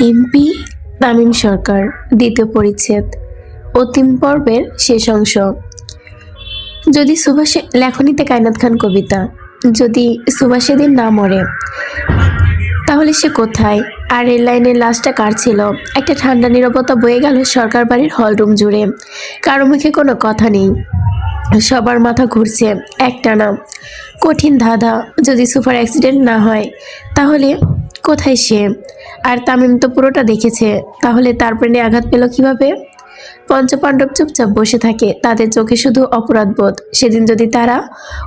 MP Tamim সরকার দ্বিতীয় পরিচ্ছেদ অন্তিম পর্বের শেষ অংশ। যদি সুভাষে লেখনীতে কায়নাত খান কবিতা। যদি সুভাষ সেদিন না মরে তাহলে সে কোথায়? আর রেল লাইনের লাশটা কার ছিল? একটা ঠান্ডা নীরবতা বয়ে গেল সরকার বাড়ির হলরুম জুড়ে। কারো মুখে কোনো কথা নেই, সবার মাথা ঘুরছে একটানা কঠিন ধাঁধা। যদি সুপার অ্যাক্সিডেন্ট না হয় তাহলে কোথায় সে? আর তামিম তো পুরোটা দেখেছে, তাহলে তার প্রাণে আঘাত পেল কিভাবে? পঞ্চপাণ্ডব চুপচাপ বসে থাকে, তাদের চোখে শুধু অপরাধবোধ। সেদিন যদি তারা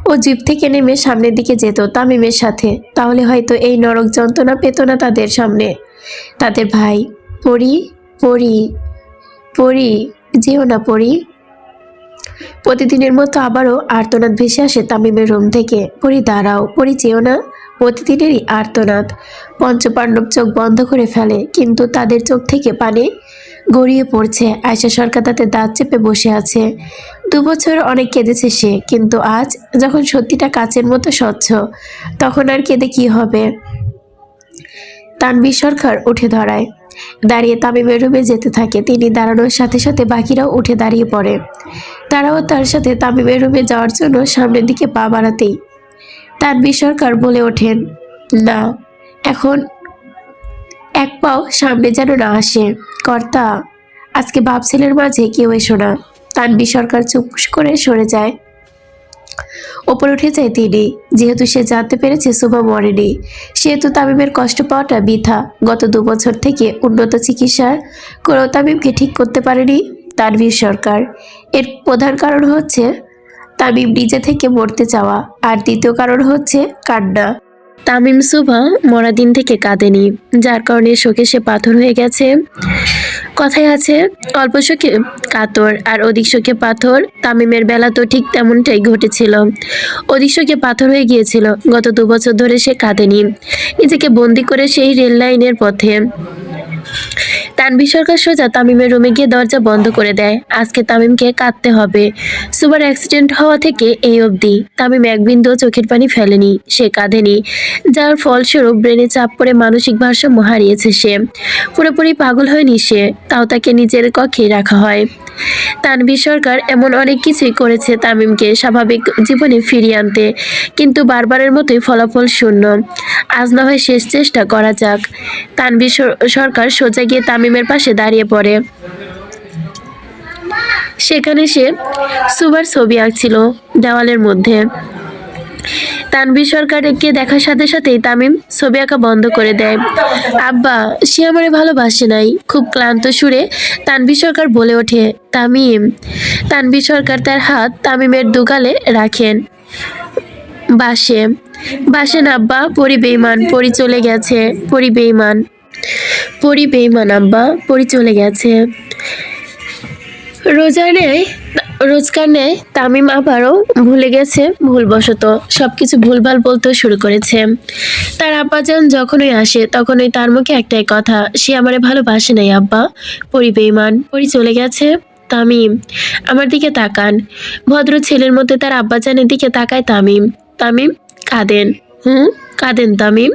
ও জিপ থেকে নেমে সামনের দিকে যেত তামিমের সাথে, তাহলে হয়তো এই নরক যন্ত্রণা পেত না তাদের সামনে। তাদের ভাই। পড়ি পড়ি পড়ি, যেও না পড়ি। প্রতিদিনের মতো আবারও আর্তনাদ ভেসে আসে তামিমের রুম থেকে। পড়ি দাঁড়াও, পড়ি যেও না। প্রতিদিনেরই আর্তনাদ। পঞ্চপাণ্ডব চোখ বন্ধ করে ফেলে, কিন্তু তাদের চোখ থেকে পানি গড়িয়ে পড়ছে। আয়শা সরকার তাতে দাঁত চেপে বসে আছে। 2 বছর অনেক কেঁদেছে সে, কিন্তু আজ যখন সত্যিটা কাচের মতো স্বচ্ছ, তখন আর কেঁদে কি হবে? তানভীর সরকার উঠে দাঁড়ায়, দাঁড়িয়ে তামিমের রুমে যেতে থাকে। তিনি দাঁড়ানোর সাথে সাথে বাকিরাও উঠে দাঁড়িয়ে পড়ে। তারাও তার সাথে তামিমের রুমে যাওয়ার জন্য সামনের দিকে পা বাড়াতেই তানভীর সরকার বলে ওঠেন, না, এখন এক পাও সামনে যেন না আসে। কর্তা, আজকে বাপ ছেলের মাঝে কেউ এসো না। তানভীর সরকার চুপ করে সরে যায়। ওপরে উঠে যায় তিনি। যেহেতু সে জানতে পেরেছে সুমা মরেনি, সেহেতু তামিমের কষ্ট পাওয়াটা বৃথা। গত 2 বছর থেকে উন্নত চিকিৎসার করেও তামিমকে ঠিক করতে পারেনি তানভীর সরকার। এর প্রধান কারণ হচ্ছে তামিম নিজে থেকে মরতে চাওয়া, আর দ্বিতীয় কারণ হচ্ছে কান্না। তামিম সুভা মরা দিন থেকে কাঁদেনি, যার কারণে শোকে সে পাথর হয়ে গেছে। কথায় আছে, অল্প শোকে কাতর আর অধিক শোকে পাথর। তামিমের বেলা তো ঠিক তেমনটাই ঘটেছিল। অধিক শোকে পাথর হয়ে গিয়েছিল। গত 2 বছর ধরে সে কাঁদেনি, নিজেকে বন্দি করে সেই রেল লাইনের পথে। তানভীর সরকার সোজা তামিমের রুমে গিয়ে দরজা বন্ধ করে দেয়। আজকে তামিমকে কাঁদতে হবে। সুপার অ্যাক্সিডেন্ট হওয়া থেকে এই অবধি তামিম এক বিন্দু চোখের পানি ফেলেনি, সে কাঁদেনি। যার ফলস্বরূপ ব্রেনে চাপ পড়ে মানসিক ভারসাম্য হারিয়েছে সে। পুরোপুরি পাগল হয়নি সে, তাও তাকে নিজের কক্ষে রাখা হয়। তানভীর সরকার এমন অনেক কিছুই করেছে তামিমকে স্বাভাবিক জীবনে ফিরিয়ে আনতে, কিন্তু বারবারের মতোই ফলাফল শূন্য। আজ না হয় শেষ চেষ্টা করা যাক। তানভীর সরকার সোজা গিয়ে তামিমের পাশে দাঁড়িয়ে পড়ে। সেখানে সে সুবার ছবি আঁকছিল দেওয়ালের মধ্যে। তানভীর সরকারকে দেখার সাথে সাথেই তামিম ছবি আঁকা বন্ধ করে দেয়। আব্বা, সে আমারে ভালোবাসে নাই। খুব ক্লান্ত সুরে তানভীর সরকার বলে ওঠে, তামিম। তানভীর সরকার তার হাত তামিমের দুগালে রাখেন। বাসে বাসেন আব্বা, পরি বেঈমান, পরি চলে গেছে। পরি বেঈমান, পরি বেঈমান আব্বা, পরি চলে গেছে। রোজকার নেয় তামিম আবারও ভুলে গেছে, ভুলবশত সবকিছু ভুলভাল বলতে শুরু করেছে। তার আব্বাজান যখনই আসে তখনই তার মুখে একটাই কথা, সে আমারে ভালোবাসে নাই আব্বা, পরি বেঈমান, পরি চলে গেছে। তামিম, আমার দিকে তাকান। ভদ্র ছেলের মধ্যে তার আব্বাজানের দিকে তাকায় তামিম। তামিম কাঁদেন। কাঁদেন তামিম।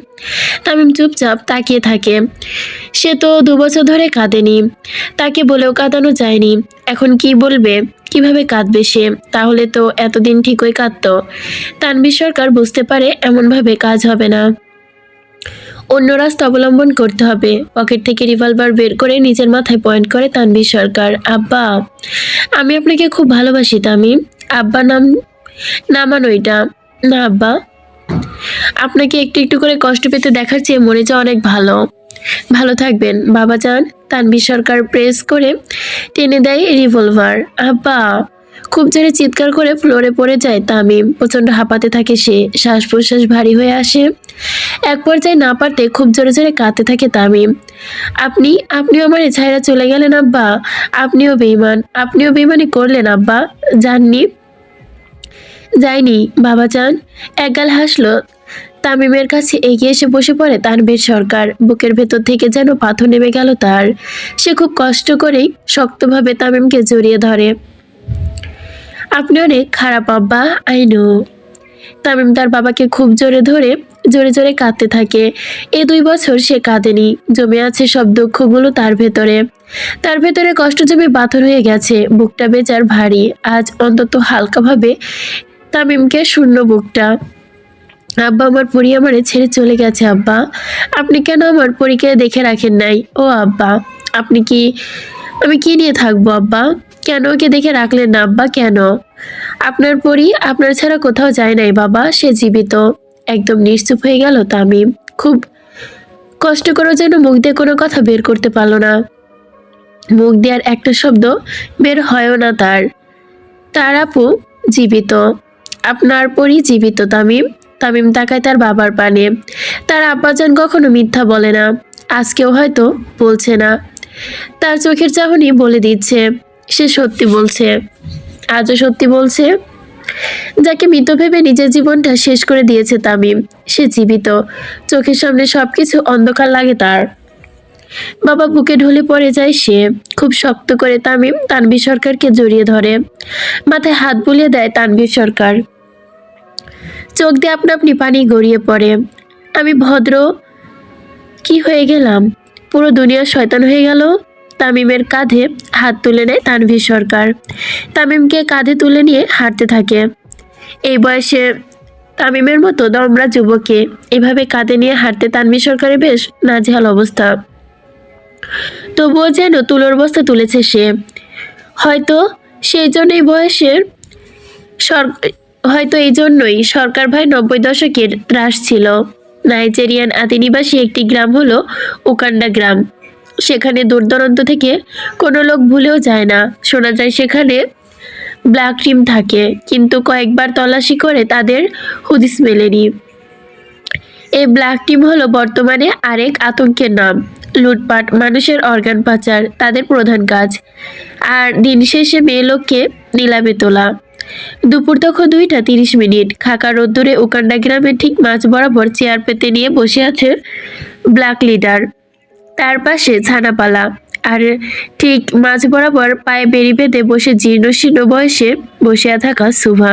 তামিম চুপচাপ তাকিয়ে থাকে। সে তো 2 বছর ধরে কাঁদেনি, তাকে বলেও কাঁদানো যায়নি। এখন কি বলবে, কিভাবে কাঁদবে সে? তাহলে তো এতদিন ঠিকই কাঁদতো। তানভীর সরকার বুঝতে পারে এমনভাবে কাজ হবে না, অন্য রাস্তা অবলম্বন করতে হবে। পকেট থেকে রিভলভার বের করে নিজের মাথায় পয়েন্ট করে তানভীর সরকার। আব্বা, আমি আপনাকে খুব ভালোবাসি তামিম। আব্বা নামানো এটা। না আব্বা, আপনাকে একটু একটু করে কষ্ট পেতে দেখার চেয়ে মরে যাওয়া অনেক ভালো। ভালো থাকবেন বাবাজান। তানভীর সরকার প্রেস করে টেনে দেয় রিভলভার। আব্বা, খুব জোরে চিৎকার করে ফ্লোরে পড়ে যায় তামিম। প্রচন্ড হাঁপাতে থাকে সে, শ্বাস প্রশ্বাস ভারী হয়ে আসে। এক পর্যায়ে না পারতে খুব জোরে জোরে কাঁদতে থাকে তামিম। আপনিও আমার ছাইরা চলে গেলেন আব্বা। আপনিও বেঈমানি করলেন আব্বা। জাননি। যায়নি বাবাজান। একগাল হাসলো। তামিমের কাছে এগিয়ে এসে বসে পড়ে তানভীর সরকার। বুকের ভেতর থেকে যেন পাথর নেমে গেল তার। সে খুব কষ্ট করেই শক্তভাবে তামিমকে জড়িয়ে ধরে। আপনি অনেক খারাপ আব্বা, আই নো। তামিম তার বাবাকে খুব জোরে ধরে জোরে জোরে কাঁদতে থাকে। এই 2 বছর সে কাঁদেনি, জমে আছে সব দুঃখগুলো তার ভেতরে কষ্ট জমে পাথর হয়ে গেছে, বুকটা বেচার ভারী। আজ অন্তত হালকাভাবে তামিমকে শূন্য বুকটা। আব্বা, আমার পরি আমারে ছেড়ে চলে গেছে আব্বা। আপনি কেন আমার পরীকে দেখে রাখেন নাই? ও আব্বা, আপনি কি আমি কি নিয়ে থাকবো আব্বা? কেন ওকে দেখে রাখলেন না আব্বা? কেন? আপনার পরি আপনার ছাড়া কোথাও যায় নাই বাবা, সে জীবিত। একদম নিশ্চুপ হয়ে গেল তামিম। খুব কষ্ট করে যেন মুখ দিয়ে কোনো কথা বের করতে পারল না। মুখ দিয়ে আর একটা শব্দ বের হয়ও না তার। তার আপু জীবিত, আপনার পরি জীবিত তামিম। তামিম তাকায় তার বাবার পানে। তার আব্বাজান কখনো মিথ্যা বলে না, আজকেও হয়তো বলছে না। তার চোখের চাহনি বলে দিচ্ছে সে সত্যি বলছে। আজও সত্যি বলছে। যাকে মৃত ভেবে নিজের জীবনটা শেষ করে দিয়েছে তামিম, সে জীবিত। চোখের সামনে সবকিছু অন্ধকার লাগে তার। বাবা বুকে ঢলে পড়ে যায় সে। খুব শক্ত করে তামিম তানভীর সরকারকে জড়িয়ে ধরে, মাথায় হাত বুলিয়ে দেয় তানভীর সরকার। চোখ দিয়ে আপনা আপনি পানি গড়িয়ে পড়ে। আমি ভদ্র কি হয়ে গেলাম? পুরো দুনিয়া শয়তান হয়ে গেল। তামিমের কাঁধে হাত তুলে নেয় তানভীর সরকার। তামিমকে কাঁধে তুলে নিয়ে হাঁটতে থাকে। এই বয়সে তামিমের মতো দমরা যুবককে এভাবে কাঁধে নিয়ে হাঁটতে তানভীর সরকারের বেশ নাজেহাল অবস্থা। তবুও যেন তুলোর বস্তা তুলেছে সে। হয়তো সেই জন্যই বয়সের সর- হয়তো এই জন্যই সরকার ভাই 90 দশকের ত্রাস ছিল। নাইজেরিয়ান আদিনিবাসী একটি গ্রাম হলো উকান্ডা গ্রাম। সেখানে দূর দূরান্ত থেকে কোনো লোক ভুলেও যায় না। শোনা যায় সেখানে ব্ল্যাক টিম থাকে, কিন্তু কয়েকবার তল্লাশি করে তাদের হুদিস মেলেনি। এই ব্ল্যাক টিম হলো বর্তমানে আরেক আতঙ্কের নাম। লুটপাট, মানুষের অর্গান পাচার তাদের প্রধান কাজ। আর দিন শেষে মেয়ে লোককে নিলামে তোলা। দুপুর তখন 2টা 30 মিনিট। খাকা রোদ্দুরে উকান্ডা গ্রামের ঠিক মাঝ বরাবর চেয়ার পেতে নিয়ে বসে আছে ব্ল্যাক লিডার। তার পাশে ছানাপালা। আর ঠিক মাঝ বরাবর পায়ে বেড়ি বেঁধে বসে জীর্ণ শীর্ণ বয়সে বসিয়া থাকা সুভা।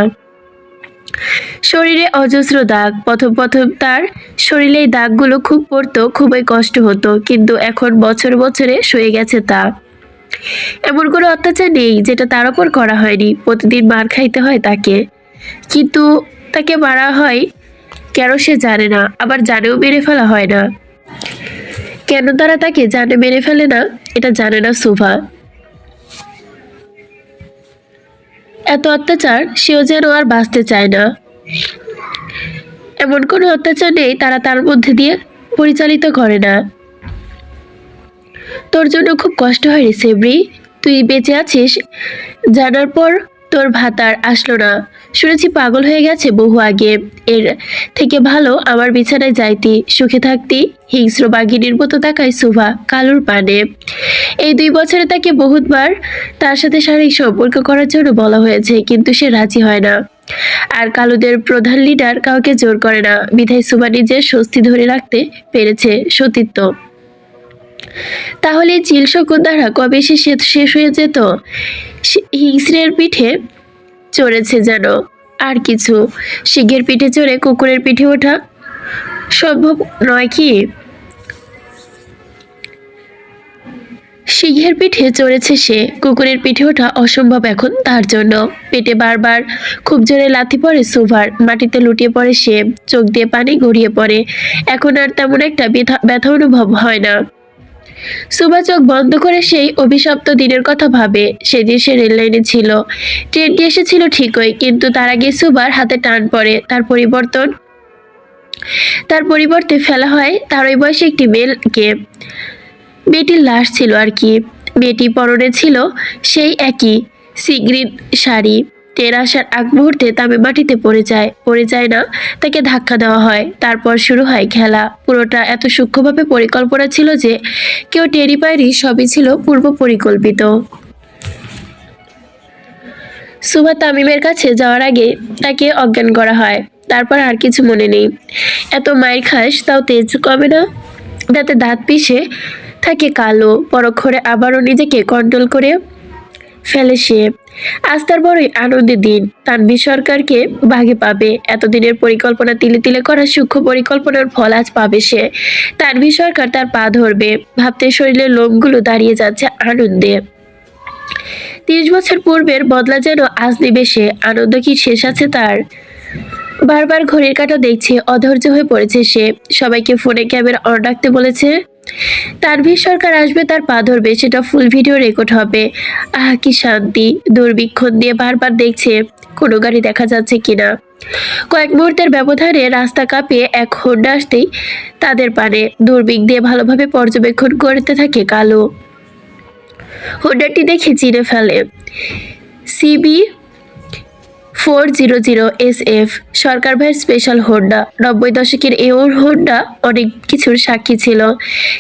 শরীরে অজস্র দাগ। প্রথম প্রথম তার শরীরে এই দাগগুলো খুব পড়তো, খুবই কষ্ট হতো, কিন্তু এখন বছর বছরে সয়ে গেছে তা। এমন কোনো অত্যাচার নেই যেটা তার উপর করা হয়নি। প্রতিদিন মার খাইতে হয় তাকে, কিন্তু তাকে মারা হয় কেন সে জানে না, আবার জানেও মেরে ফেলা হয় না। কেন তারা তাকে জানে মেরে ফেলে না এটা জানে না সুভা। এত অত্যাচার সেও যেন আর বাঁচতে চায় না। এমন কোনো অত্যাচার নেই তারা তার মধ্যে দিয়ে পরিচালিত করে না। তোর জন্য খুব কষ্ট হয় রে সেবরি। তুই বেঁচে আছিস জানার পর তোর ভাত আর আসলো না। শুনেছি পাগল হয়ে গেছে বহু আগে। এর থেকে ভালো আমার বিছানায় যাইতি, সুখে থাকতি। হিংস্র বাঘিনীর মতো তাকায় সুভা কালুর পানে। এই 2 বছরে তাকে বহুতবার তার সাথে শারীরিক সম্পর্ক করার জন্য বলা হয়েছে, কিন্তু সে রাজি হয় না। আর কালুদের প্রধান লিডার কাউকে জোর করে না, বিধায় সুভা নিজের স্বস্তি ধরে রাখতে পেরেছে সতীত্ব। তাহলে চিল শকুন দ্বারা কবে সে শেষ হয়ে যেত। হিংস্রের পিঠে চড়েছে যেন। আর কিছু, সিংহের পিঠে চড়ে কুকুরের পিঠে ওঠা সম্ভব নয় কি? সিংহের পিঠে চড়েছে সে, কুকুরের পিঠে ওঠা অসম্ভব এখন তার জন্য। পেটে বারবার খুব জোরে লাথি পড়ে সুভার। মাটিতে লুটিয়ে পড়ে সে, চোখ দিয়ে পানি গড়িয়ে পড়ে। এখন আর তেমন একটা ব্যথা অনুভব হয় না। সুভা চোখ বন্ধ করে সেই অভিশপ্ত দিনের কথা ভাবে। সেদিন সে রেল লাইনে ছিল। ট্রেনটি এসেছিল ঠিকই, কিন্তু তার আগে সুভার হাতে টান পড়ে। তার পরিবর্তে ফেলা হয় তার ওই বয়সে একটি মেয়েকে। মেয়েটির লাশ ছিল আর কি। মেয়েটি পরনে ছিল সেই একই সিগ্রিন শাড়ি। ট্রেন আসার আগ মুহূর্তে তামে মাটিতে পড়ে যায় না, তাকে ধাক্কা দেওয়া হয়। তারপর শুরু হয় খেলা। পুরোটা এত সূক্ষ্মভাবে পরিকল্পনা ছিল যে কেউ টেরি পায়নি, সবই ছিল পূর্ব পরিকল্পিত। সুভা তামিমের কাছে যাওয়ার আগে তাকে অজ্ঞান করা হয়। তারপর আর কিছু মনে নেই। এত মায়ের খাস তাও তেজ কমে না। দাঁতে দাঁত পিষে থাকে কালো। পরক্ষণে আবারও নিজেকে কন্ট্রোল করে ফেলে সে। আজ তার বড়ই আনন্দের দিন। তানভীর সরকারকে ভাগে পাবে। এতদিনের পরিকল্পনা তিলে তিলে করা সূক্ষ্ম পরিকল্পনার ফল আজ পাবে সে। তানভীর সরকার তার পা ধরবে, ভাবতে শরীরের লোমগুলো দাঁড়িয়ে যাচ্ছে আনন্দে। 30 বছর পূর্বের বদলা যেন আজ নিমেষে। আনন্দ কি শেষ আছে তার? বারবার ঘড়ির কাঁটা দেখছে, অধৈর্য হয়ে পড়েছে সে। সবাইকে ফোনে ক্যামেরা অন রাখতে বলেছে। তানভীর সরকার আসবে, তার পা ধরবে, সেটা ফুল ভিডিও রেকর্ড হবে। আহ কি শান্তি! দূরবীক্ষণ দিয়ে বারবার দেখছে কোনো গাড়ি দেখা যাচ্ছে কিনা। কয়েক মুহূর্তের ব্যবধানে রাস্তা কাঁপিয়ে এক হোন্ডা আসতেই তাদের পানে দূরবীন দিয়ে ভালোভাবে পর্যবেক্ষণ করতে থাকে কালো। হোন্ডাটি দেখে চিনে ফেলে। CB 400SF, সরকার ভাইয়ের স্পেশাল হোন্ডা। 90 দশকের এই হোন্ডা অনেক কিছুর সাক্ষী ছিল।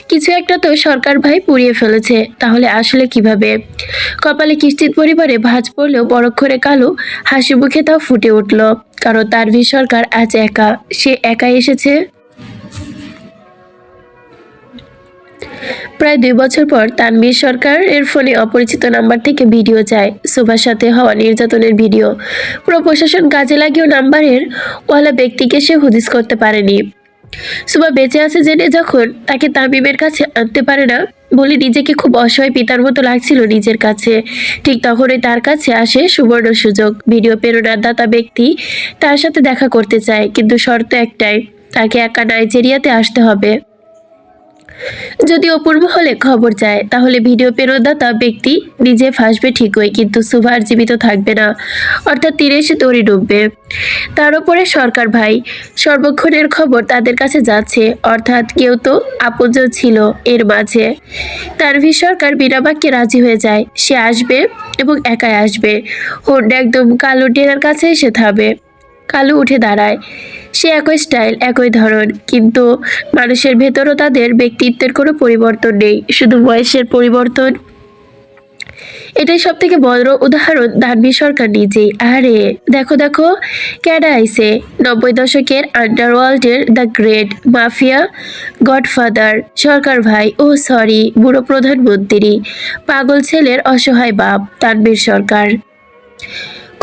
কিছু একটা তো সরকার ভাই পুড়িয়ে ফেলেছে, তাহলে আসলে কিভাবে? কপালে কিস্তির পরিবারে ভাঁজ পড়লেও পরক্ষণে কালো হাসি মুখে তাও ফুটে উঠল। কারণ তানভীর সরকার আজ একা, সে একাই এসেছে। প্রায় 2 বছর পর তানভীর সরকারের ফোনে অপরিচিত নাম্বার থেকে ভিডিও যায়, শোভার সাথে হওয়া নির্যাতনের ভিডিও। পুরো প্রশাসন কাজে লাগিয়েও নাম্বারের ওয়ালা ব্যক্তিকে সে হুদিস করতে পারেনি। শোভা বেঁচে আছে জেনে যখন তাকে তামিমের কাছে আনতে পারে না বলে নিজেকে খুব অসহায় পিতার মতো লাগছিল নিজের কাছে, ঠিক তখনই তার কাছে আসে সুবর্ণ সুযোগ। ভিডিও প্রেরণার দাতা ব্যক্তি তার সাথে দেখা করতে চায়, কিন্তু শর্ত একটাই, তাকে একা নাইজেরিয়াতে আসতে হবে। যদি অপূর্ব হলে খবর যায়, তাহলে ভিডিও প্রেরণদাতা ব্যক্তি নিজে ফাঁসবে ঠিকই, কিন্তু সুভা আর জীবিত থাকবে না। অর্থাৎ তীরে এসে দড়ি ডুববে। তার উপরে সরকার ভাই, সর্বক্ষণের খবর তাদের কাছে যাচ্ছে, অর্থাৎ কেউ তো আপনজন ছিল এর মাঝে। তানভীর সরকার বিনা বাক্যে রাজি হয়ে যায়, সে আসবে এবং একাই আসবে। হোন্ডা একদম কালো ডেরার কাছে এসে থামে। কালু উঠে দাঁড়ায়। সে একই স্টাইল, একই ধরন, কিন্তু মানুষের ভেতরও তাদের ব্যক্তিত্বের কোনো পরিবর্তন নেই, শুধু বয়সের পরিবর্তন। এটাই সব থেকে বড় উদাহরণ তানভীর সরকার নিজেই। আরে দেখো দেখো, ক্যাডা আইসে! 90 দশকের আন্ডারওয়ার্ল্ডের দ্য গ্রেট মাফিয়া গডফাদার সরকার ভাই। ও সরি, বুড়ো প্রধানমন্ত্রী, পাগল ছেলের অসহায় বাপ তানভীর সরকার।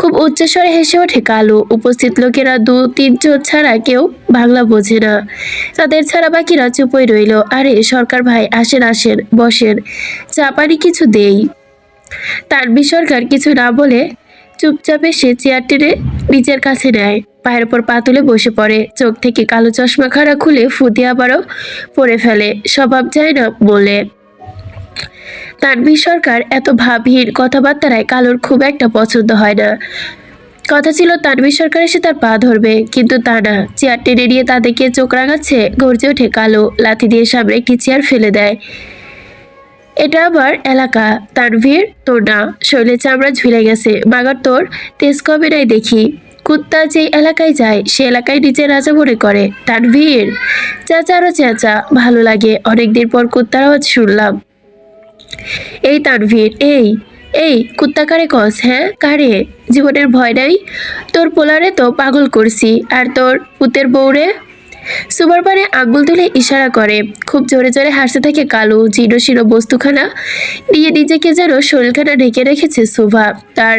খুব উচ্চস্বরে হেসে ওঠে কালো। উপস্থিত লোকেরা 2-3 জন ছাড়া কেউ বাংলা বোঝে না। তাদের ছাড়া বাকিরা চুপই রইল। আরে সরকার ভাই, আসেন আসেন, বসেন, চা পানি কিছু দেই। তানভীর সরকার কিছু না বলে চুপচাপ এসে চেয়ার টেনে নিজের কাছে নেয়, পায়ের ওপর পা তুলে বসে পড়ে। চোখ থেকে কালো চশমা খাড়া খুলে ফুটে আবারও পরে ফেলে, স্বভাব যায় না বলে। তানভীর সরকার এত ভাবহীন কথাবার্তায় কালোর খুব একটা পছন্দ হয় না। কথা ছিল তানভীর সরকার এসে তার পা ধরবে, কিন্তু তা না। চেয়ার টেনে নিয়ে তাদেরকে চোখ রাঙাচ্ছে, গর্জে ওঠে কালো। লাথি দিয়ে সামনে একটি চেয়ার ফেলে দেয়। এটা আমার এলাকা তানভীর, তোর না। শরীরের চামড়া ঝুলে গেছে, মাগার তোর তেজ কবে নাই দেখি। কুত্তা যে এলাকায় যায় সে এলাকায় নিজের রাজা মনে করে। তানভীর চেঁচা, আরো চেঁচা, ভালো লাগে। অনেকদিন পর কুত্তার আওয়াজ শুনলাম। এই তানভীর, এই এই কুত্তা কারে কস? হ্যাঁ কারে? জীবনের ভয় নাই তোর? পোলারে তো পাগল করছি, আর তোর পুতের বউরে। সুবার পারে আঙ্গুল তুলে ইশারা করে। খুব জোরে জোরে হাসতে থাকে কালো। জীর্ণ শীর্ণ বস্তুখানা নিয়ে নিজেকে যেন শরীরখানা ঢেকে রেখেছে সুভা। তার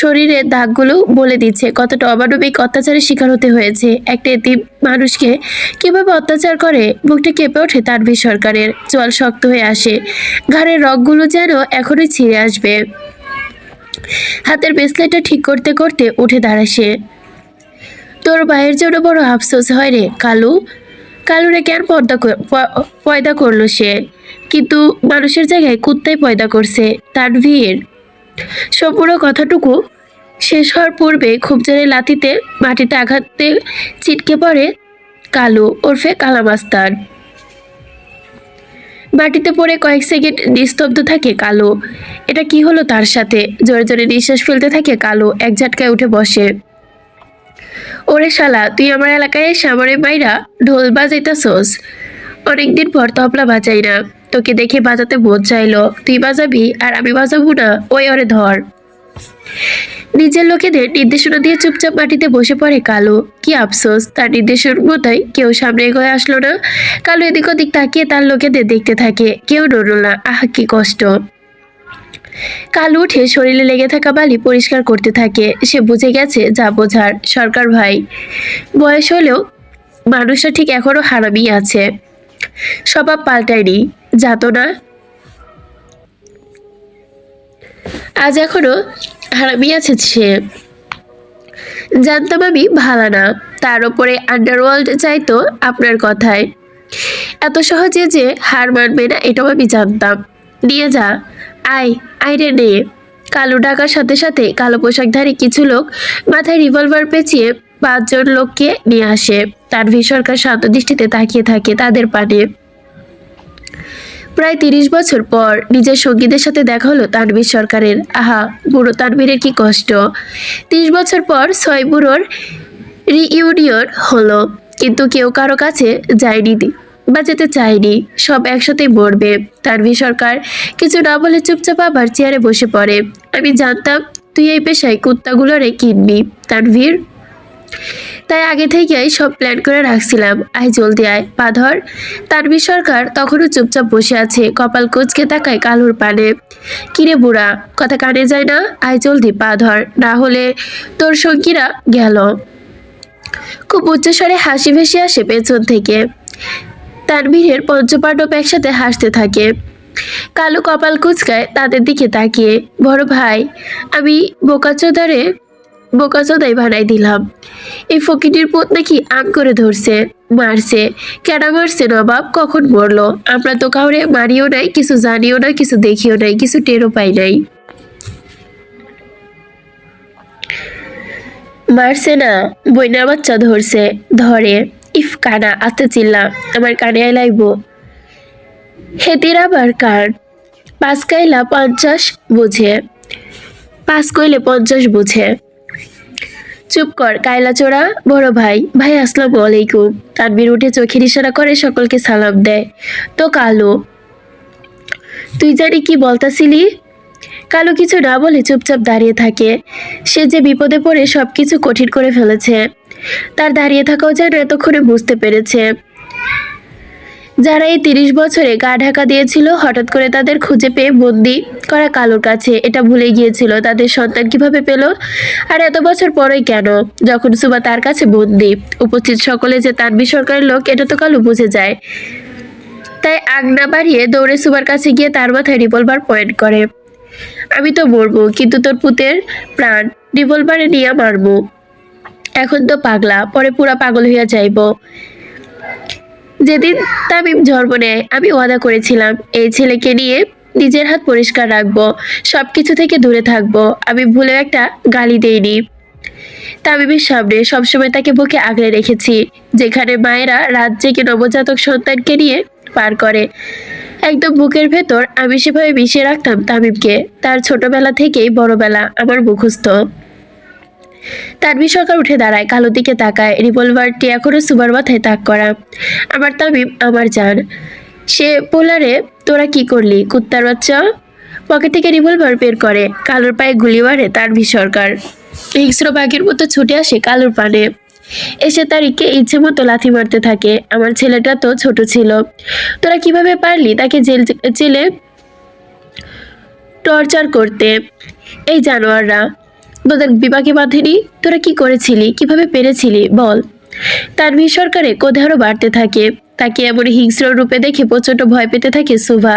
শরীরের দাগগুলো বলে দিচ্ছে কতটা অমানবিক অত্যাচারের শিকার হতে হয়েছে। একটা এতিম মানুষকে কিভাবে অত্যাচার করে। বুকটা কেঁপে ওঠে তানভীর সরকারের, চোয়াল শক্ত হয়ে আসে, ঘাড়ের রগগুলো যেন এখনই ছিঁড়ে আসবে। হাতের ব্রেসলেটটা ঠিক করতে করতে উঠে দাঁড়ায় সে। তোর ভাইয়ের জন্য বড় আফসোস হয় রে কালু। কালুরে কেন পয়দা করলো সে? কিন্তু মানুষের জায়গায় কুত্তাই পয়দা করছে। তানভীর সম্পূর্ণ কথাটুকু শেষ হওয়ার পূর্বে খুব জোরে লাথিতে মাটিতে আঘাতে ছিটকে পড়ে কালু ওরফে কালামাস্তান। মাটিতে পড়ে কয়েক সেকেন্ড নিস্তব্ধ থাকে কালো। এটা কি হলো তার সাথে? জোরে জোরে নিঃশ্বাস ফেলতে থাকে কালো। এক ঝটকায় উঠে বসে। ওরে শালা, তুই আমার এলাকায় এসে আমারে মাইরা ঢোল বাজাইতাছস? অনেকদিন পর তবলা বাজাই না, তোকে দেখে বাজাতে মন চাইলো। তুই বাজাবি আর আমি বাজাবো না? ওই ওরে ধর। নিজের লোকেদের নির্দেশনা দিয়ে চুপচাপ মাটিতে বসে পড়ে কালো। কি আফসোস, তার নির্দেশন মতোই কেউ সামনে এগোয় আসলো না। কালো এদিক ওদিক তাকিয়ে তার লোকেদের দেখতে থাকে, কেউ নড়ল না। আহা কি কষ্ট। কালু উঠে শরীরে লেগে থাকা বালি পরিষ্কার করতে থাকে। সে বুঝে গেছে যা বোঝার। সরকার ভাই, বয়স হলেও মানুষটা ঠিক এখনো হারামি আছে, স্বভাব পাল্টায়নি। যাতো না, আজ এখনো হারামি আছে সে। জানতাম আমি ভালো না, তার উপরে আন্ডারওয়ার্ল্ড চাইতো আপনার কথায়। এত সহজে যে হার মানবে না এটাও আমি জানতাম। নিয়ে যা, আয় আয় রে নে। কালো ডাকার সাথে সাথে কালো পোশাকধারী কিছু লোক মাথায় রিভলভার পেঁচিয়ে 5 জন লোককে নিয়ে আসে। তানভীর সরকার শান্ত দৃষ্টিতে তাকিয়ে থাকে তাদের পানে। প্রায় 30 বছর পর নিজের সঙ্গীদের সাথে দেখা হলো তানভীর সরকারের। আহা, বুড়ো তানভীরের কি কষ্ট। 30 বছর পর 6 বুড়োর রিইউনিয়ন হলো, কিন্তু কেউ কারো কাছে যায়নি বা যেতে চায়নি। সব একসাথেই মরবে। তানভীর সরকার কিছু না বলে চুপচাপ আবার চেয়ারে বসে পড়ে। আমি জানতাম তুই এই পেশায় কুত্তাগুলোরে কিনবি তানভীর, তাই আগে থেকেই সব প্ল্যান করে রাখছিলাম। আয় জলদি আয়, পা ধর। তানভীর সরকার তখনও চুপচাপ বসে আছে, কপাল কুঁচকে তাকায় কালুর পানে। কিরে বুড়া, কথা কানে যায় না? আয় জলদি পা ধর, না হলে তোর সঙ্গীরা গেল। খুব উচ্চস্বরে হাসি ভেসে আসে পেছন থেকে। তানভীরের পঞ্চপাণ্ডব একসাথে হাসতে থাকে। কালু কপাল কুঁচকায় তাদের দিকে তাকিয়ে। বড় ভাই, আমি বোকাচোদাই বানাই দিলাম। এই ফকিটির পুত নাকি আম করে ধরছে, মারছে। কেন মারছে নবাব, কখন মরলো? আমরা তো কাউরে মারিও নাই, কিছু জানিও না, কিছু দেখিও নাই, কিছু টেরও পাই নাই। মারছে না, বইনার বাচ্চা ধরছে, ধরে। ইফ কানা, আস্তে চিল্লা, আমার কানে লাইব। হেতির আবার কান। 5 কইলা 50 বুঝে, 5 কইলে 50 বুঝে। চুপ কর কায়লা চোরা। বড় ভাই, ভাই আসসালামু আলাইকুম। তানভীর উঠে চোখের ইশারা করে সকলকে সালাম দেয়। তো কালু, তুই জানি কি বলতাছিলি? কালু কিছু না বলে চুপচাপ দাঁড়িয়ে থাকে। সে যে বিপদে পড়ে সবকিছু কঠিন করে ফেলেছে। তার দাঁড়িয়ে থাকাও যেন এতক্ষণে বুঝতে পেরেছে। যারা এই 30 বছরে গা ঢাকা দিয়েছিল, হঠাৎ করে তাদের খুঁজে পেয়ে বন্দি করা কালুর কাছে এটা ভুলে গিয়েছিল তাদের সন্তান কিভাবে পেল, আর এত বছর পরেই কেন, যখন সুবা তার কাছে বন্দি। উপস্থিত সকলে যে তানভীর সরকারের লোক এটা তো কালু বুঝে যায়। তাই আগ না বাড়িয়ে দৌড়ে সুবার কাছে গিয়ে তার মাথায় রিভলভার পয়েন্ট করে। আমি তো মরবো, কিন্তু তোর পুতের প্রাণ রিভলভারে নিয়ে মারবো। এখন তো পাগলা, পরে পুরা পাগল হইয়া যাইব। যেদিন তামিম জন্ম নেয় আমি ওয়াদা করেছিলাম এই ছেলেকে নিয়ে নিজের হাত পরিষ্কার রাখবো, সবকিছু থেকে দূরে থাকবো। আমি ভুলেও একটা গালি দেইনি। তামিমের সামনে সবসময় তাকে বুকে আগলে রেখেছি, যেখানে মায়েরা রাত জেগে নবজাতক সন্তানকে নিয়ে পার করে। একদম বুকের ভেতর আমি সেভাবে মিশিয়ে রাখতাম তামিমকে। তার ছোটবেলা থেকেই বড়বেলা আমার মুখস্থ। তানভীর সরকার উঠে দাঁড়ায়, কালোর দিকে তাকায়। রিভলভারটি এখনো সুবার মাথায় তাক করা। আমার তামিম, আমার জান। সে পোলারে তোরা কি করলি কুত্তার বাচ্চা? পকেট থেকে রিভলভার বের করে। কালোর পায়ে গুলি মারে তানভীর সরকার। হিংস্র বাঘের মতো ছুটে আসে কালোর পানে। এসে তারিখকে ইচ্ছে মতো লাথি মারতে থাকে। আমার ছেলেটা তো ছোট ছিল, তোরা কিভাবে পারলি তাকে জেলে টর্চার করতে? এই জানোয়াররা তোদের বিপাকে বাঁধেনি? তোরা কি করেছিলি, কিভাবে পেরেছিলি বল? তানভীর সরকারে কোধে আরো বাড়তে থাকে। তাকে এমন হিংস্র রূপে দেখে প্রচন্ড ভয় পেতে থাকে সুভা।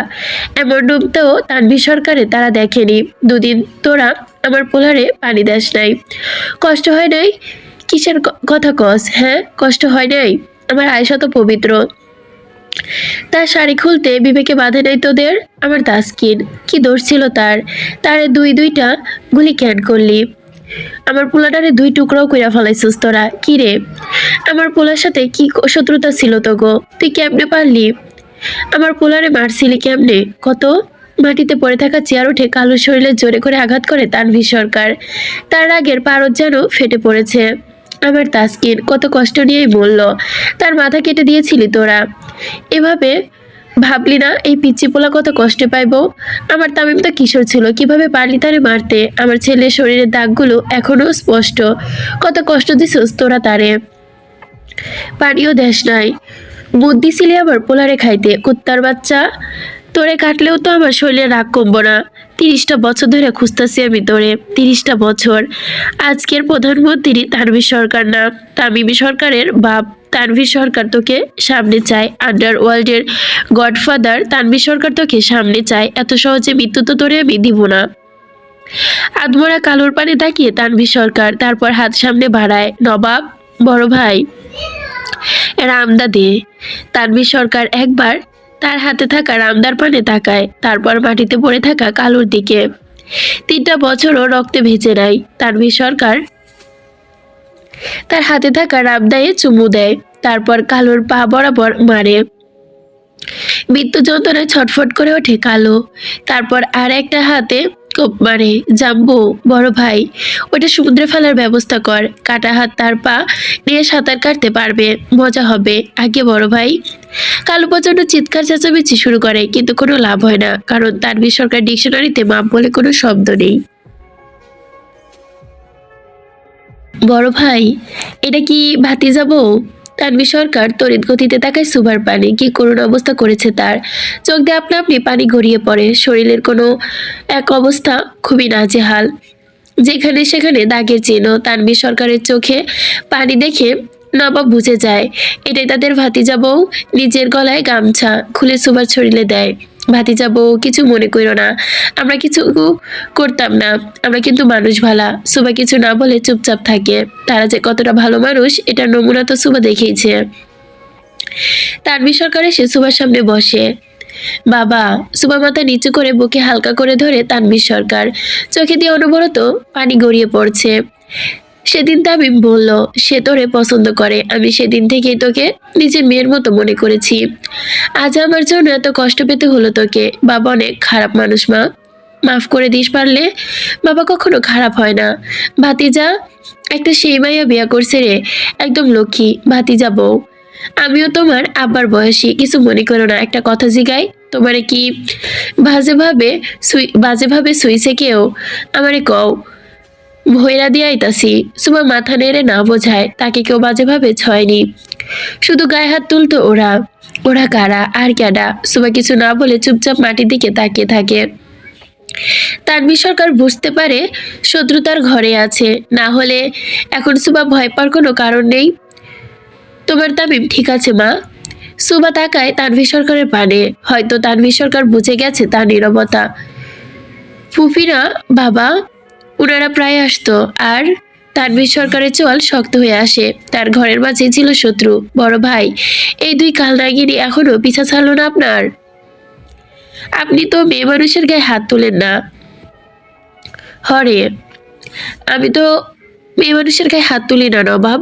এমন রূপ তো তানভীর সরকারে তারা দেখেনি। 2 দিন তোরা আমার পোলারে পানি দেস নাই, কষ্ট হয় নাই? কিসের কথা কস? হ্যাঁ, কষ্ট হয় নাই? আমার আয়েশা তো পবিত্র, তার শাড়ি খুলতে বিবেকে বাঁধে নাই তোদের? আমার তাসকিন, কি দোষ ছিল তার? তারে দুইটা গুলি ক্যান করলি। আমার পোলাটারে 2 টুকরাও কইরা ফেলাইছিস তোরা। কি রে, আমার পোলার সাথে কি শত্রুতা ছিল তো গো? তুই কেমনে পারলি? আমার পোলারে মারছিলি কেমনে? কত? মাটিতে পড়ে থাকা চেয়ার উঠে কালুর শরীরে জোরে করে আঘাত করে তানভীর সরকার। তার রাগের পারদ যেন ফেটে পড়েছে। আমার তাসকিন কত কষ্ট নিয়েই বলল, তার মাথা কেটে দিয়েছিলি তোরা। এভাবে ভাবলি না এই পিচ্চি পোলা কত কষ্টে পাইব? আমার তামিম তো কিশোর ছিল, কিভাবে পারলি তারে মারতে? আমার ছেলের শরীরের দাগগুলো এখনো স্পষ্ট। কত কষ্ট দিছিস তোরা তারে, পানিও দেশ নাই। বুদ্ধি ছিলি আবার পোলারে খাইতে, কুত্তার বাচ্চা। তোরে কাটলেও তো আমার শরীরে রাগ কমবো না। 30টা বছর ধরে খুঁজতেছি আমি তোরে, 30টা বছর। আজকের প্রধানমন্ত্রী তানভীর সরকার না, তামিম সরকারের বাপ তানভীর সরকার তোকে সামনে চায়। আন্ডারওয়ার্ল্ডের গডফাদার তানভীর সরকার তোকে সামনে চায়। এত সহজে মৃত্যু তো তোরে আমি দিব না। আদমরা কালোর পানে তাকিয়ে তানভীর সরকার, তারপর হাত সামনে বাড়ায়, নবাব, বড় ভাই, রামদা দে। তানভীর সরকার একবার তার হাতে থাকা রামদার পানে তাকায়, তারপর মাটিতে পড়ে থাকা কালুর দিকে। 3টা বছরও রক্তে ভেজে নাই। তানভীর সরকার তার হাতে থাকা রামদায়ে চুমু দেয়, তারপর কালুর পা বরাবর মারে। মৃত্যু যন্ত্রণায় ছটফট করে ওঠে কালো, তারপর আর একটা হাতে কোপ মারে। জাম্বু, বড় ভাই, ওটা সমুদ্রে ফেলার ব্যবস্থা কর। কাটা হাত তার পা নিয়ে সাঁতার কাটতে পারবে, মজা হবে। আগে বড় ভাই। কালো প্রচন্ড চিৎকার চেঁচামেচি শুরু করে, কিন্তু কোনো লাভ হয় না, কারণ তানভীর সরকার ডিকশনারিতে মাপ বলে কোনো শব্দ নেই। বড় ভাই, এটা কি ভাতিজা বউ? তানভীর সরকার তড়িৎ গতিতে তাকায় সুভার পানে। কি করুণ অবস্থা করেছে তার। চোখ দিয়ে আপনা আপনি পানি গড়িয়ে পড়ে। শরীরের কোনো এক অবস্থা খুবই নাজেহাল, যেখানে সেখানে দাগের চিহ্ন। তানভীর সরকারের চোখে পানি দেখে নবাব বুঝে যায় এটাই তাদের ভাতিজা বউ। নিজের গলায় গামছা খুলে সুভার শরীরে দেয়। ভাতিজা বউ, কিছু মনে করো না, আমরা কিছু করতাম না, আমরা কিন্তু মানুষ ভালা। সুভা কিছু না বলে চুপচাপ থাকে। তারা যে কতটা ভালো মানুষ এটা নমুনা তো সুভা দেখেইছে। তানভীর সরকার এসে সুভার সামনে বসে। বাবা। সুভা মাথা নিচু করে বুকে হালকা করে ধরে তানভীর সরকার, চোখে দিয়ে অনবরত পানি গড়িয়ে পড়ছে। সেদিন তামিম বলল সে তোরে পছন্দ করে, আমি সেদিন থেকেই তোকে নিজের মেয়ের মতো মনে করেছি। আজ আমার জন্য এত কষ্ট পেতে হলো তোকে। বাবা অনেক খারাপ মানুষ মা, মাফ করে দিস পারলে। বাবা কখনো খারাপ হয় না। ভাতিজা একটা সেই মাইয়া বিয়া করছে রে, একদম লক্ষ্মী ভাতিজা বউ। আমিও তোমার আব্বার বয়সী, কিছু মনে করো না। একটা কথা জিগাই, তোমারে কি বাজেভাবে সুইছে কেউ? আমারে কও, ভৈরা দিয়ে আইতাছি। সুমা মাথা নেড়ে না বোঝায় তাকে কেউ বাজেভাবে ছয়নি, শুধু গায়ে হাত তুলতো ওরা। ওরা কারা আর ক্যাডা? সুমা কিছু না বলে চুপচাপ মাটির দিকে তাকিয়ে থাকে। তানভীর সরকার বুঝতে পারে শত্রুতার ঘরে আছে, না হলে এখন সুমা ভয় পাওয়ার কোনো কারণ নেই। তোমার তামিম ঠিক আছে মা? সুমা তাকায় তানভীর সরকারের পানে। হয়তো তানভীর সরকার বুঝে গেছে তার নীরবতা। ফুফিরা বাবা, উনারা প্রায় আসতো, আর তানভীর সরকারের চোয়াল শক্ত হয়ে আসে। তার ঘরের মাঝে ছিল শত্রু। বড় ভাই, এই দুই কালনাগিরি এখনো পিছা ছাড়লো না আপনার? আপনি তো মেয়ে মানুষের গায়ে হাত তোলেন না। হরে, আমি তো মেয়ে মানুষের গায়ে হাত তুলি না নবাব।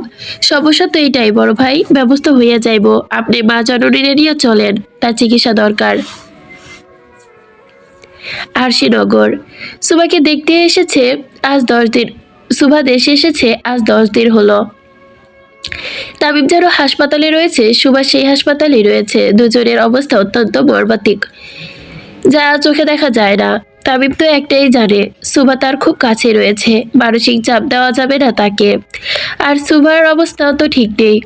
সমস্যা তো এইটাই বড় ভাই, ব্যবস্থা হইয়া যাইব। আপনি মা জননীরে নিয়ে চলেন, তার চিকিৎসা দরকার। আরশিনগর। সুভাকে দেখতে এসেছে আজ 10 দিন। সুভা দেশে এসেছে আজ 10 দিন হলো। তামিম যেন হাসপাতালে রয়েছে, সুভা সেই হাসপাতালেই রয়েছে। দুজনের অবস্থা অত্যন্ত মর্মান্তিক, যা চোখে দেখা যায় না। তামিম তো একটাই জানে, সুভা তার খুব কাছে রয়েছে, মানসিক চাপ দেওয়া যাবে না তাকে। আর সুভার অবস্থাও তো ঠিক নেই,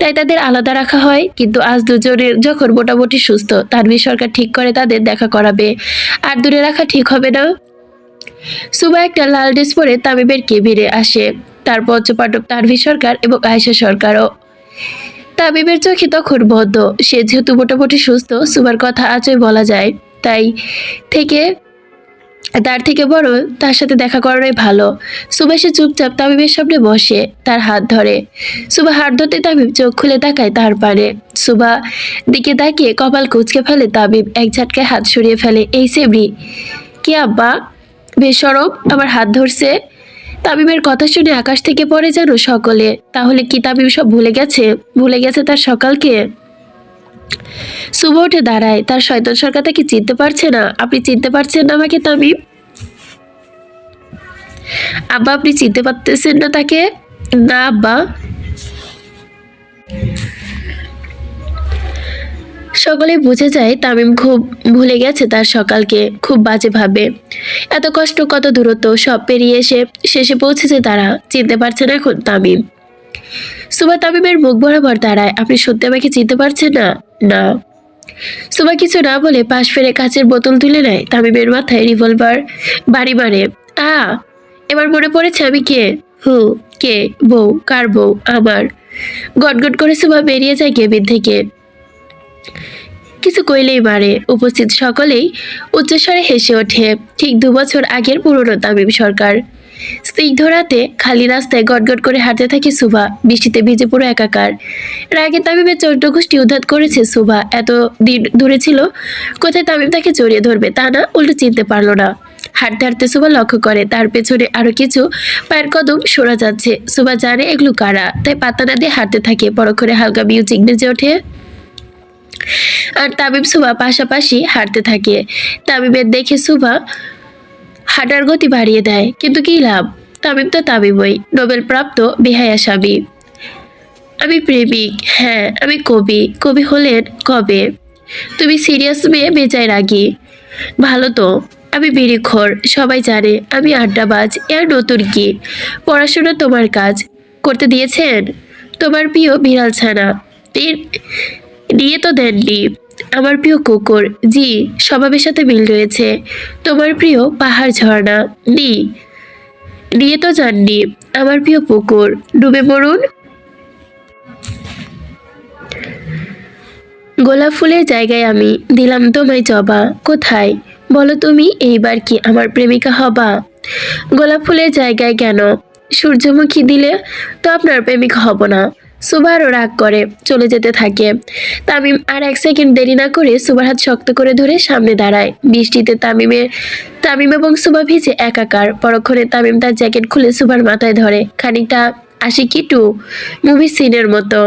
তাই তাদের আলাদা রাখা হয়। কিন্তু আজ দুজনের যখন মোটামুটি সুস্থ, তানভীর সরকার ঠিক করে তাদের দেখা করাবে। আর দূরে রাখা ঠিক হবে না। সুভা একটা লাল ড্রেস পরে তামিমের কেবিনে আসে। তার পঞ্চপাণ্ডব তানভীর সরকার এবং আয়েশা সরকারও। তামিমের চোখে তখন বন্ধ। সে যেহেতু মোটামুটি সুস্থ, সুভার কথা আজই বলা যায়, তাই থেকে তার থেকে বড় তার সাথে দেখা করাই ভালো। সুভা সে চুপচাপ তামিমের সামনে বসে, তার হাত ধরে। সুভা হাত ধরতে তামিম চোখ খুলে তাকায় তার পানে। সুভা দিকে তাকিয়ে কপাল কুঁচকে ফেলে তামিম। এক ঝাটকায় হাত সরিয়ে ফেলে। এই সেবরি, কি আব্বা? বেশরম, আমার হাত ধরছে। তামিমের কথা শুনে আকাশ থেকে পড়ে যেন সকলে। তাহলে কি তামিম সব ভুলে গেছে? ভুলে গেছে তার সকালকে? সুভা উঠে দাঁড়ায়। তার শয়তান সরকার তাকে চিনতে পারছে না। আপনি চিনতে পারছেন না আমাকে তামিম? আব্বা, আপনি চিনতে পারতেছেন না তাকে? না আব্বা। সকলে বুঝে যায় তামিম খুব ভুলে গেছে তার সকালকে, খুব বাজেভাবে। এত কষ্ট, কত দূরত্ব সব পেরিয়ে এসে শেষে পৌঁছেছে তারা। চিনতে পারছে না এখন তামিম। সুভা তামিমের মুখ বরাবর দাঁড়ায়। আপনি সত্যি আমাকে চিনতে পারছেন না? না। সুমা কিছু না বলে পাশ ফিরে কাচের বোতল তুলে নেয়। তামিমের মাথায় রিভলভার বাড়ি মারে। আ এবার মনে পড়েছে আমি কে। হু কে? বউ? কার বউ? আমার। গটগট করে সুমা বেরিয়ে যায় কেবিন থেকে। কিছু কইলেই মারে। উপস্থিত সকলেই উচ্চস্বরে হেসে ওঠে। ঠিক 2 বছর আগের পুরনো তামিম সরকার। স্নিগ্ধ রাতে খালি রাস্তায় গটগট করে হাঁটতে থাকে সুভা। বৃষ্টিতে ভিজে পুরো একাকার। রাগে তামিমের চোদ্দ গোষ্ঠী উদ্ধার করেছে সুভা। এত দিন দূরে ছিল, কোথায় তামিম তাকে জড়িয়ে ধরবে তা না, উল্টো চিনতে পারলো না। হাঁটতে হাঁটতে সুভা লক্ষ্য করে তার পেছনে আরো কিছু পায়ের কদম শোনা যাচ্ছে। সুভা জানে এগুলো কারা, তাই পাত্তা না দিয়ে হাঁটতে থাকে। পরক্ষণে হালকা মিউজিক বেজে ওঠে আর তামিম সুভা পাশাপাশি হাঁটতে থাকে। তামিমের দেখে সুভা হাঁটার গতি বাড়িয়ে দেয়, কিন্তু কি লাভ? তামিম তো তামিমই, নোবেল প্রাপ্ত বেহায়া স্বামী। আমি প্রেমিক, হ্যাঁ আমি কবি। কবি হলেন কবে? তুমি সিরিয়াস মেয়ে বেজায় রাগী। ভালো তো। আমি বিড়িখোর, সবাই জানে। আমি আড্ডাবাজ, এর নতুন কি? পড়াশোনা তোমার কাজ করতে দিয়েছেন তোমার প্রিয় বিড়াল ছানা। নিয়ে তো দেননি। আমার প্রিয় কুকুর, জি স্বভাবের সাথে মিল রয়েছে। তোমার প্রিয় পাহাড় ঝর্ণা, নি নিয়ে তো যাননি। আমার প্রিয় পুকুর, ডুবে মরুন। গোলাপ ফুলের জায়গায় আমি দিলাম তোমায় জবা। কোথায় বলো তুমি, এইবার কি আমার প্রেমিকা হবা? গোলাপ ফুলের জায়গায় কেন? সূর্যমুখী দিলে তো আপনার প্রেমিকা হব না। সুভা আরও রাগ করে চলে যেতে থাকে। তামিম আর 1 সেকেন্ড দেরি না করে সুভার হাত শক্ত করে ধরে সামনে দাঁড়ায়। বৃষ্টিতে তামিম এবং সুভা ভিজে একাকার। পরক্ষণে তামিম তার জ্যাকেট খুলে সুভার মাথায় ধরে, খানিকটা আশিকি টু মুভি সিনের মতো।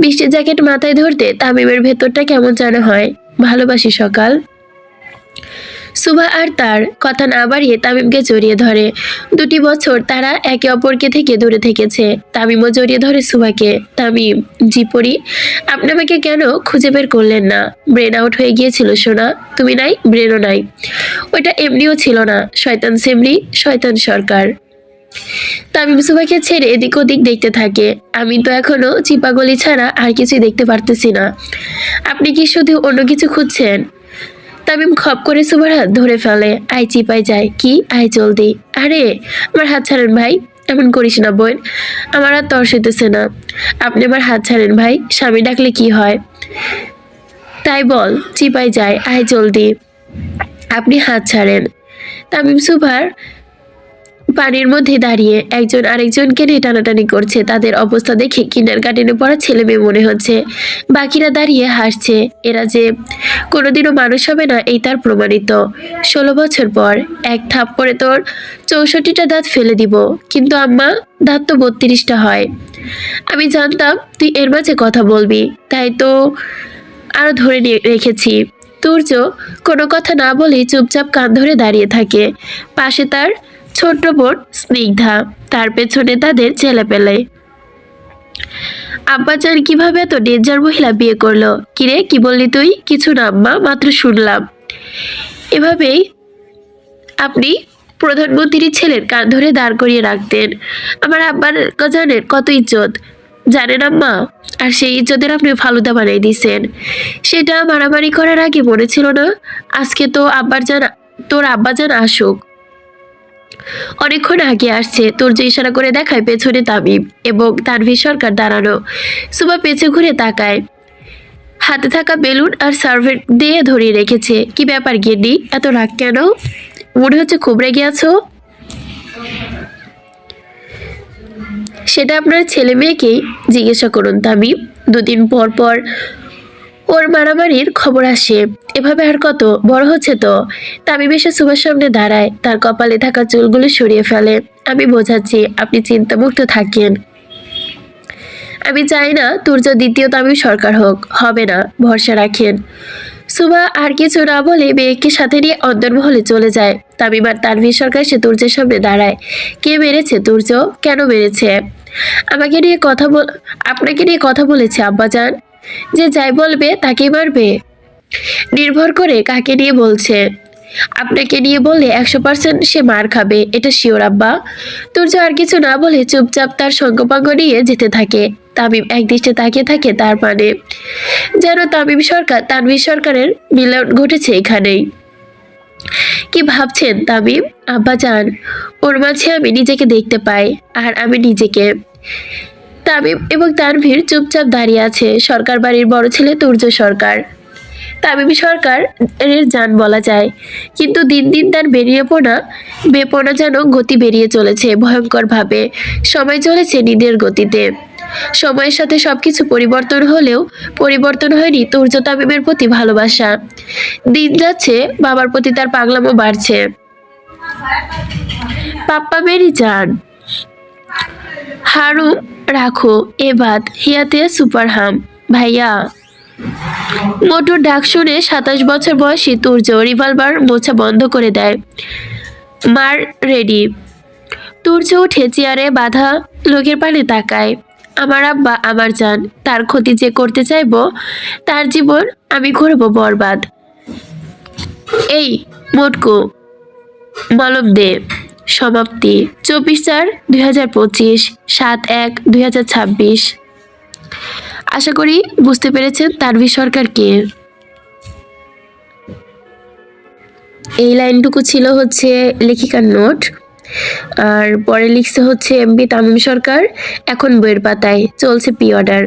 বৃষ্টির জ্যাকেট মাথায় ধরতে তামিমের ভেতরটা কেমন যেন হয়। ভালোবাসি সকাল। সুভা আর তার কথা না বাড়িয়ে তামিমকে জড়িয়ে ধরে। 2 বছর তারা একে অপরকে থেকে দূরে থেকেছে। তামিমও জড়িয়ে ধরে সুভাকে। তামিম, জি পড়ি, আপনি আমাকে কেন খুঁজে বের করলেন না? ব্রেন আউট হয়ে গিয়েছিল সোনা। তুমি নাই, ব্রেনও নাই। ওইটা এমনিও ছিল না। শয়তান সেমরি, শয়তান সরকার। তামিম সুভাকে ছেড়ে এদিক ওদিক দেখতে থাকে। আমি তো এখনো চিপাগলি ছাড়া আর কিছুই দেখতে পারতেছি না। আপনি কি শুধু অন্য কিছু খুঁজছেন? তামিম খপ করে সুভার হাত ধরে ফেলে। আই চিপাই যায়। কি? আই জলদি। আরে আমার হাত ছাড়েন ভাই। এমন করিস না বোন, আমার আর তর সইতেছে না। আপনি আমার হাত ছাড়েন ভাই। স্বামী ডাকলে কি হয়? তাই বল, চিপাই যায়। আই জলদি। আপনি হাত ছাড়েন। তামিম সুভার পানির মধ্যে দাঁড়িয়ে একজন আরেকজনকে নিয়ে টানাটানি করছে। তাদের অবস্থা দেখে কিন্ডার গার্ডেনে পড়া ছেলে মেয়ে মনে হচ্ছে। বাকিরা দাঁড়িয়ে হাসছে। এরা যে কোনোদিনও মানুষ হবে না এই তার প্রমাণিত। 16 বছর পর এক থাপ্পড়ে তোর 64টা দাঁত ফেলে দিব। কিন্তু আম্মা, দাঁত তো 32টা হয়। আমি জানতাম তুই এর মাঝে কথা বলবি, তাই তো আরো ধরে নিয়ে রেখেছি। তুর্য কোনো কথা না বলে চুপচাপ কান ধরে দাঁড়িয়ে থাকে। পাশে তার ছোট্ট বোন স্নিগ্ধা, তার পেছনে তাদের ছেলেপেলে। আব্বাজান কিভাবে এত ডেঞ্জার মহিলা বিয়ে করলো? কিরে কি বললি তুই? কিছু না আম্মা, মাত্র শুনলাম। এভাবেই আপনি প্রধানমন্ত্রীর ছেলের কান ধরে দাঁড় করিয়ে রাখতেন। আমার আব্বার জানেন কত ইজ্জত, জানেন আম্মা? আর সেই ইজ্জতের আপনি ফালুদা বানাই দিছেন। সেটা মারামারি করার আগে মনে ছিল না? আজকে তো তোর আব্বাজান আসুক। অনেকক্ষণ আগে আসছে। তোর যে ইশারা করে দেখায় পেছনে তামিম এবং তানভীর সরকার দাঁড়ানো। সুমা পেছনে ঘুরে তাকায়। হাতে থাকা বেলুন আর সার্ভেন্ট দিয়ে ধরিয়ে রেখেছে। কি ব্যাপার গিন্নি, এত রাগ কেন? মনে হচ্ছে খুব রেগে আছো। সেটা আপনার ছেলে মেয়েকেই জিজ্ঞাসা করুন তামিম। 2 দিন পর পর ওর মারামারির খবর আসে। এভাবে আর কত বড় হচ্ছে তো। তামিম এসে সুভার সামনে দাঁড়ায়, তার কপালে থাকা চুলগুলো সরিয়ে ফেলে। আমি বোঝাচ্ছি, আপনি চিন্তামুক্ত থাকেন। আমি চাই না তুর্য দ্বিতীয় তামিম সরকার হোক। হবে না, ভরসা রাখেন। সুভা আর কিছু না বলে মেয়েকে সাথে নিয়ে অন্দরমহলে চলে যায়। তামিম আর তানভীর সরকার সে তুর্যের সামনে দাঁড়ায়। কে মেরেছে তুর্য? কেন মেরেছে? আমাকে নিয়ে কথা বল আপনাকে নিয়ে কথা বলেছে আব্বাজান। যে যাই বলবে তাকেই মারবে? নির্ভর করে কাকে নিয়ে বলছে। আপনাকে নিয়ে বললে 100% সে মার খাবে, এটা শিওর আব্বা। তুর্য আর কিছু না বলে চুপচাপ তার সঙ্গপাঙ্গ নিয়ে যেতে থাকে। তামিম একদৃষ্টে তাকিয়ে থাকে, তার মানে যেন তামিম সরকার তানভীর সরকারের মিলন ঘটেছে এখানেই। কি ভাবছেন তামিম? আব্বাজান, ওর মাঝে আমি নিজেকে দেখতে পাই, আর আমি নিজেকে। তামিম এবং তানভীর চুপচাপ দাঁড়িয়ে আছে। সরকার বাড়ির বড় ছেলে তুর্য সরকার, তামিম সরকার এর জান বলা যায়, কিন্তু দিন দিন তার বেপনা যেন গতি বেরিয়ে চলেছে ভয়ঙ্কর ভাবে। সময় চলেছে নিজের গতিতে। সময়ের সাথে সবকিছু পরিবর্তন হলেও পরিবর্তন হয়নি তুর্য তামিমের প্রতি ভালোবাসা। দিন যাচ্ছে, বাবার প্রতি তার পাগলামো বাড়ছে। পাপ্পা মেরি জান, হারু রাখো এবাদ হিয়াতে সুপার হাম ভাইয়া। মোটর ডাক শুনে 27 বছর বয়সী তুর্য রিভলভার মোছা বন্ধ করে দেয়। মার রেডি। তুর্য উঠে চেয়ারে বাঁধা লোকের পানে তাকায়। আমার আব্বা আমার জান, তার ক্ষতি যে করতে চাইবো, তার জীবন আমি করব বরবাদ। এই মোটকু, মলম দে। সমাপ্তি 24/4/2025, 7/1/2026। আশা করি বুঝতে পেরেছেন তানভীর সরকার কে। এই লাইনটুকু ছিল হচ্ছে লেখিকার নোট, আর পরে লিখছে হচ্ছে এমবি তামিম সরকার। এখন বইয়ের পাতায় চলছে প্রি অর্ডার।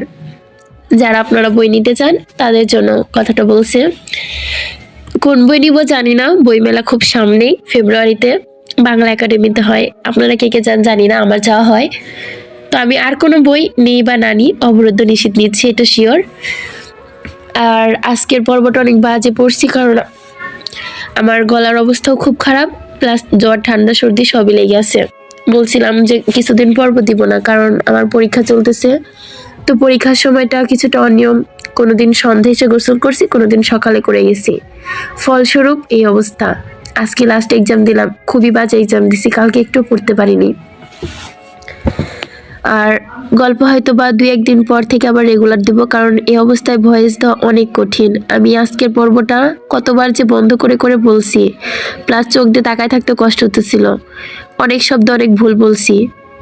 যারা আপনারা বই নিতে চান তাদের জন্য কথাটা বলছে। কোন বই নিব জানি না, বইমেলা খুব সামনেই, ফেব্রুয়ারিতে বাংলা একাডেমিতে হয়। আপনারা কে কে যান জানি না, আমার যাওয়া হয়। তো আমি আর কোনো বই নেই বা না নিই, অবরুদ্ধ নিষেধ নিচ্ছি, এটা শিওর। আর আজকের পর্বটা অনেক বাজে পড়ছি, কারণ আমার গলার অবস্থাও খুব খারাপ, প্লাস জ্বর ঠান্ডা সর্দি সবই লেগে আছে। বলছিলাম যে কিছুদিন পর্ব দিব না, কারণ আমার পরীক্ষা চলতেছে। তো পরীক্ষার সময়টা কিছুটা অনিয়ম, কোনোদিন সন্ধ্যে এসে গোসল করছি, কোনোদিন সকালে করে গেছি, ফলস্বরূপ এই অবস্থা। আজকে লাস্ট এক্সাম দিলাম, খুবই বাজে এক্সাম দিছি, কালকে একটু পড়তে পারিনি। আর গল্প হয়তো বা 2-1 দিন পর থেকে আবার রেগুলার দেব, কারণ এই অবস্থায় ভয়েস দেওয়া অনেক কঠিন। আমি আজকের পর্বটা কতবার যে বন্ধ করে করে বলছি, প্লাস চোখ দিয়ে তাকায় থাকতে কষ্ট হতেছিল, অনেক শব্দ অনেক ভুল বলছি,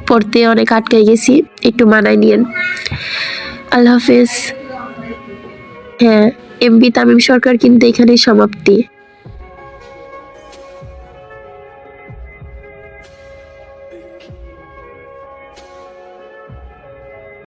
পড়তে অনেক আটকাই গেছি, একটু মানায় নিয়েন। আল্লাহ হাফেজ। হ্যাঁ, এমবি তামিম সরকার কিন্তু এখানেই সমাপ্তি।